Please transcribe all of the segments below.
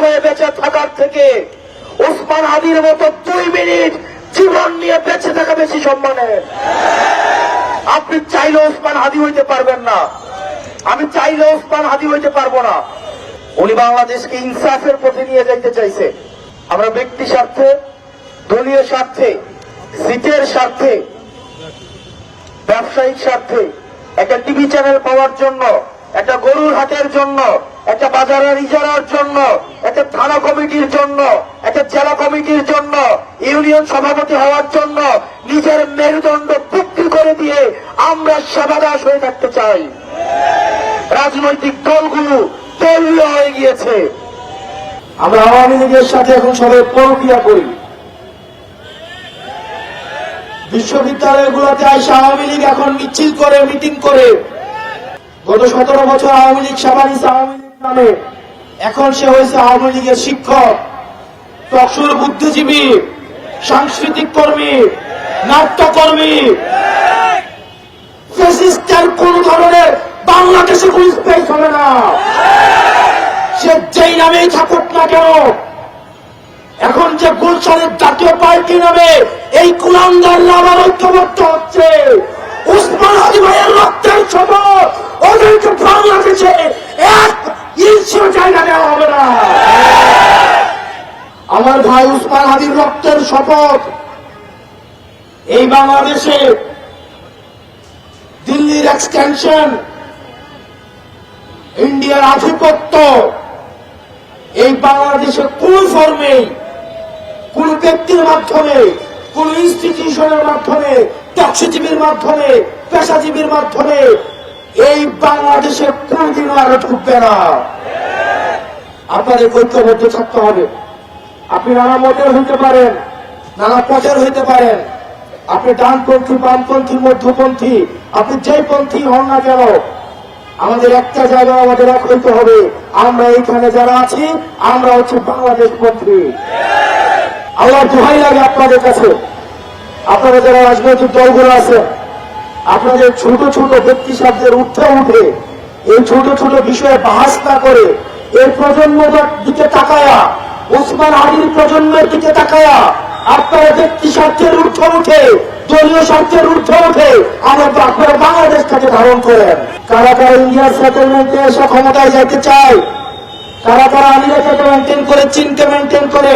হয়ে বেঁচে থাকার থেকে ওসমান হাদির মতো 2 মিনিট জীবন নিয়ে বেঁচে থাকা বেশি সম্মানের। আপনি চাইলে ওসমান হাদি হইতে পারবেন না, আমি চাইলে ওসমান হাদি হইতে পারবো না। উনি বাংলাদেশকে ইনসাফের পথে নিয়ে যাইতে চাইছে। আমরা ব্যক্তি স্বার্থে, দলীয় স্বার্থে, সিটের স্বার্থে, ব্যবসায়িক স্বার্থে, একটা টিভি চ্যানেল পাওয়ার জন্য, একটা গরুর হাটের জন্য, একটা বাজারের ইজারার জন্য, একটা থানা কমিটির জন্য, একটা জেলা কমিটির জন্য, ইউনিয়ন সভাপতি হওয়ার জন্য নিজের মেরুদণ্ড বিক্রি করে দিয়ে আমরা সেবাদাস হয়ে থাকতে চাই। রাজনৈতিক দলগুলো দলীয় হয়ে গিয়েছে। আমরা আওয়ামী লীগের সাথে এখন সবাই পরকিয়া করি। বিশ্ববিদ্যালয়গুলোতে এসে আওয়ামী লীগ এখন মিছিল করে, মিটিং করে। গত 17 বছর আওয়ামী লীগ সেবা নিয়েছে আওয়ামী লীগ নামে, এখন সে হয়েছে আওয়ামী লীগের শিক্ষক, তকসুর বুদ্ধিজীবী, সাংস্কৃতিক কর্মী, নাট্যকর্মী। ফ্যাসিস্টের কোন ধরনের বাংলাদেশে কোন স্পেস হবে না, সে যেই নামেই থাকুক না কেন। এখন যে গুলশানের জাতীয় পার্টি নামে এই কুলাঙ্গাররা আবার ঐক্যবদ্ধ হচ্ছে, ওসমান হাদি ভাইয়ের রক্তের শপথ ওদেরকে বাংলাদেশে এক ইঞ্চিও জায়গা দেওয়া হবে না। আমার ভাই ওসমান হাদির রক্তের শপথ এই বাংলাদেশে দিল্লির এক্সটেনশন, ইন্ডিয়ার আধিপত্য এই বাংলাদেশে কোন ফর্মে, কোন ব্যক্তির মাধ্যমে, কোন ইনস্টিটিউশনের মাধ্যমে, ট্যাক্সিজীবীর মাধ্যমে, পেশাজীবীর মাধ্যমে এই বাংলাদেশে কোনদিনও আরো ঢুকবে না। আপনাদের ঐক্যবদ্ধ থাকতে হবে। আপনি নানা মতের হইতে পারেন, নানা পথের হইতে পারেন, আপনি ডানপন্থী, বামপন্থী, মধ্যপন্থী, আপনি যেই পন্থী হন না কেন, আমাদের একটা জায়গায় আমাদের এক হইতে হবে। আমরা এইখানে যারা আছি আমরা হচ্ছে বাংলাদেশ পন্থী। আল্লাহ দোহাই লাগে আপনাদের কাছে, আপনারা যারা রাজনৈতিক দলগুলো আছেন, আপনাদের ছোট ছোট ব্যক্তি স্বার্থের উঠে উঠে এই ছোট ছোট বিষয়ে বাহাস না করে এই প্রজন্মের দিকে তাকায়া, ওসমান হাদির প্রজন্মের দিকে তাকায়া আপনারা ব্যক্তি স্বার্থের ঊর্ধ্বে উঠে, দলীয় স্বার্থের ঊর্ধ্বে উঠে আপনারা বাংলাদেশটাকে ধারণ করেন। কারা কারা ইন্ডিয়ার সেটেলমেন্টে এসে ক্ষমতায় যেতে চায়, কারা কারা আমেরিকাকে মেনটেন করে, চীনকে মেনটেন করে।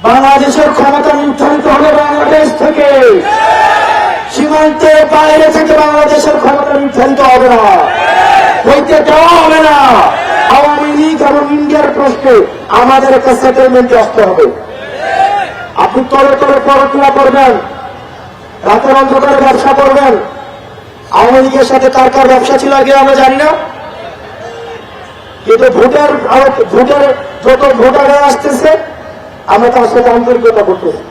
বাংলাদেশের ক্ষমতা নির্ধারিত হবে বাংলাদেশ থেকে, সীমান্তের বাইরে থেকে বাংলাদেশের ক্ষমতা নির্ধারিত হবে না, হইতে দেওয়া হবে না। আওয়ামী লীগ এবং ইন্ডিয়ার প্রশ্নে আমাদের একটা সেটেলমেন্টে আসতে হবে। আপনি তলে তলে পড়াশোনা করবেন, রাতের অন্ধকারে ব্যবসা করবেন। আওয়ামী লীগের সাথে কার কার ব্যবসা ছিল আগে আমরা জানি না, কিন্তু ভোটার যত ভোটার আসতেছে আমরা তার সাথে আন্তরিকতা করতেছি।